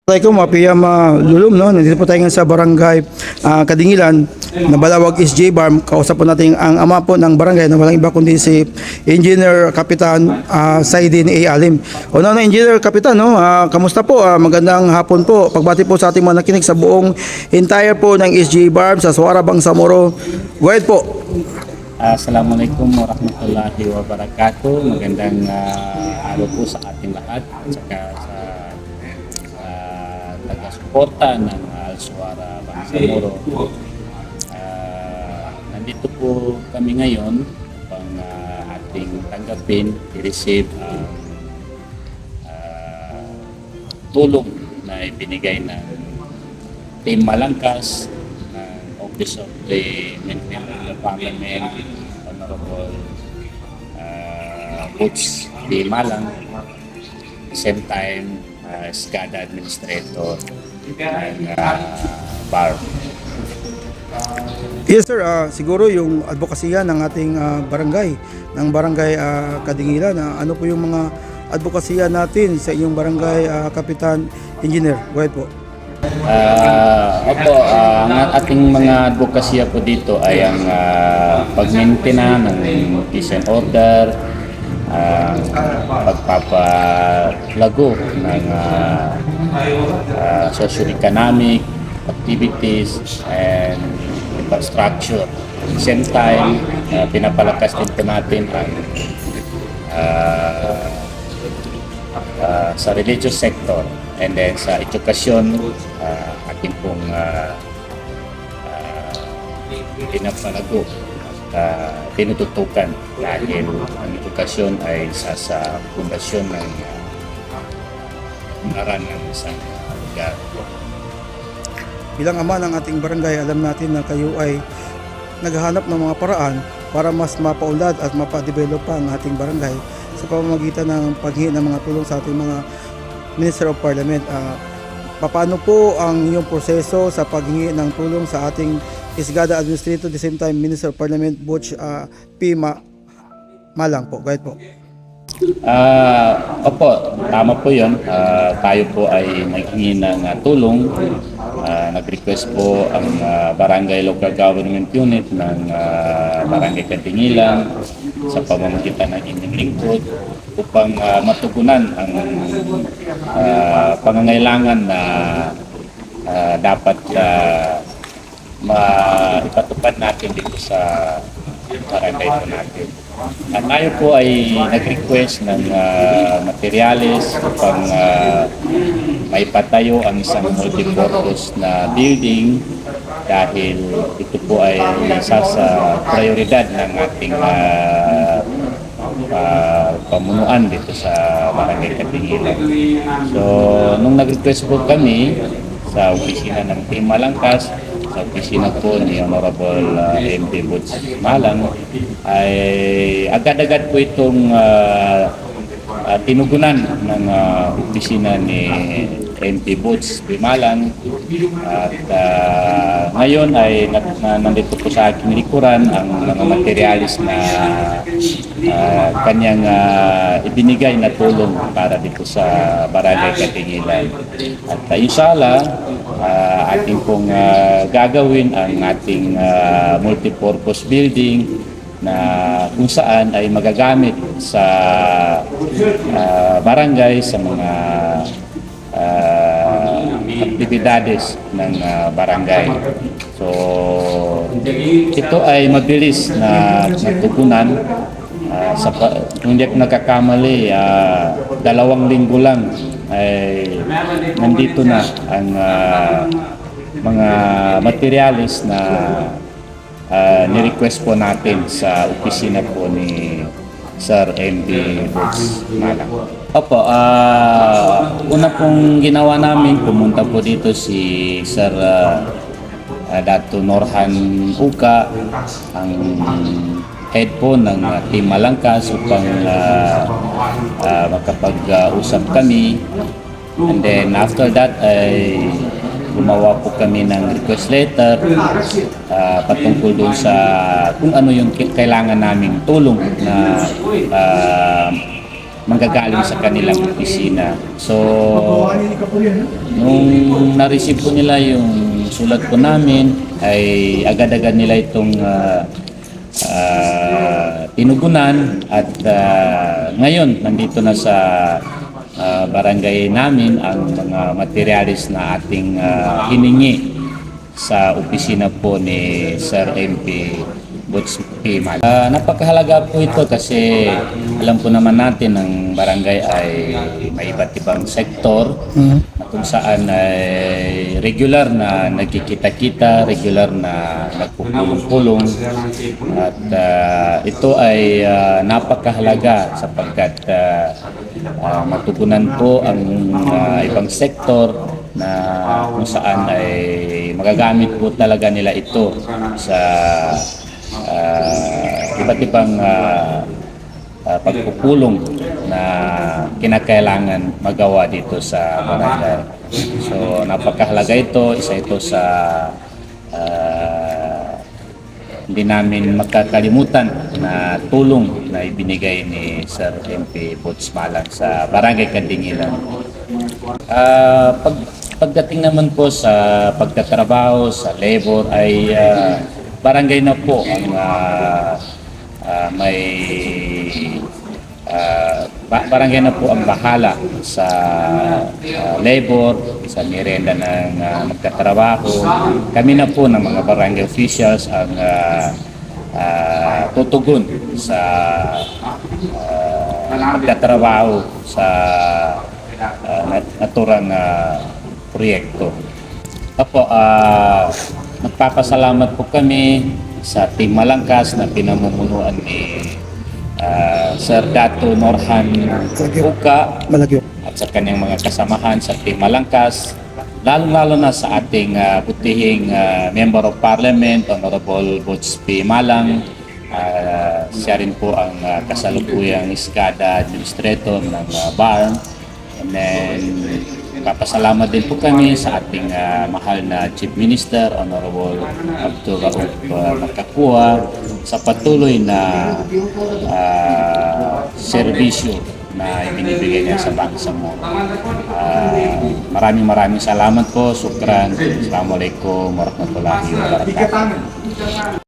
Assalamualaikum, Mapiyam Lulum, no? Nandito po tayo ngayon sa barangay Kadingilan, na Balawag SJ Barm. Kausap po natin ang ama po ng barangay na walang iba kundi si Engineer Kapitan Saidin A. Alim. O na, Engineer Kapitan, no? Kamusta po? Magandang hapon po. Pagbati po sa ating mga nakinig sa buong entire po ng SJ Barm sa Suara Bangsamoro. Go ahead po. Assalamualaikum warahmatullahi wabarakatuh. Magandang araw po sa ating lahat at saka sa taga-suporta ng Suara Bangsamoro. Nandito po kami ngayon upang ating tanggapin, i-receive ang tulong na ibinigay ng Team Malangkas, Office of the Member of Parliament, Honorable Butch D. Malang, same time SCADA Administrator ng BAR. Yes sir, siguro yung advokasya ng ating barangay, ng barangay Kadingilan, ano po yung mga advokasya natin sa inyong barangay Kapitan Engineer? Go ahead po. Ang ating mga advokasya po dito ay ang pag-maintain ng peace and order, pagpapalago ng socio-economic activities and infrastructure. At the same time, pinapalakas din po natin ang sa religious sector and then sa edukasyon, ating pong pinapalago at tinututukan dahil ang edukasyon ay isa sa pundasyon ng unlaran ng isang lugar. Bilang ama ng ating barangay, alam natin na kayo ay naghahanap ng mga paraan para mas mapaunlad at mapadevelop pa ang ating barangay sa pamamagitan ng paghingi ng mga tulong sa ating mga Minister of Parliament. Paano po ang inyong proseso sa paghingi ng tulong sa ating SCADA Administrator, the same time Minister of Parliament Butch P. Malang po? Go ahead po. Opo, tama po yun. Tayo po ay naghingi ng tulong. Nag-request po ang Barangay Local Government Unit ng Barangay Kadingilan sa pamamagitan ng inyong lingkod upang matugunan ang pangangailangan na dapat maipatupad natin dito sa barangay po natin. At tayo po ay nag-request ng materyales upang maipatayo ang isang multipurpose na building dahil ito po ay isa sa prioridad ng ating pamunuan dito sa Barangay Kadingilan. So, nung nag-request po kami sa opisina ng Team Malangkas, sa opisina po ni Honorable MP Butch Malang, ay agad-agad po itong tinugunan ng opisina ni MP Butch Malang at ngayon ay nandito po sa aking likuran ang mga materialis na kanyang ibinigay na tulong para dito sa Barangay Kadingilan. At inshallah, ating pong gagawin ang ating multipurpose building na kung saan ay magagamit sa barangay sa mga aktibidades ng barangay. So, ito ay mabilis na natugunan. Kung hindi ako nagkakamali, 2 linggo lang ay nandito na ang mga materialis na ni-request po natin sa opisina po ni Sir MP Butch Malang. Opo, una pong ginawa namin, pumunta po dito si Sir Dato Norhan Uka, ang head po ng Team Malangkas upang makapag-usap kami. And then after that ay gumawa po kami ng request letter patungkol doon sa kung ano yung kailangan naming tulong na manggagaling sa kanilang opisina. So, nung na-receive po nila yung sulat po namin, ay agad-agad nila itong tinugunan at ngayon nandito na sa barangay namin ang mga materialis na ating hiningi sa opisina po ni Sir MP Boots P. Malang. Napakahalaga po ito kasi alam po naman natin ang barangay ay may iba't ibang sektor na kung saan ay regular na nagkikita-kita, regular na nagpupulong-pulong at ito ay napakahalaga sapagkat matugunan po ang ibang sektor na kung saan ay magagamit po talaga nila ito sa iba't ibang pagpupulong na kinakailangan magawa dito sa barangay. So napakahalaga ito, isa ito sa hindi namin makakalimutan na tulong na ibinigay ni Sir MP Boots Malang sa Barangay Kandingilan. Pagdating naman po sa pagtatrabaho, sa labor ay barangay na po ang barangay na po ang bahala sa labor, sa merienda ng magtatrabaho. Kami na po ng mga barangay officials ang tutugon sa pagtatrabaho sa naturang proyekto. Opo, nagpapasalamat po kami sa Team Malangkas na pinamumunuan ni Sir Dato Norhan Buka at sa kanyang mga kasamahan sa Team Malangkas, lalo-lalo na sa ating butihing Member of Parliament, Honorable Boots P. Malang. Siya rin po ang kasalukuyang Iskada Administrator ng BARM. And then, papasalamat din po kami sa ating mahal na Chief Minister, Honorable Abdul Rauf Nakakua, sa patuloy na serbisyo na ibinibigay niya sa Bangsamoro. Maraming salamat po. Sukran. Assalamualaikum warahmatullahi wabarakatuh.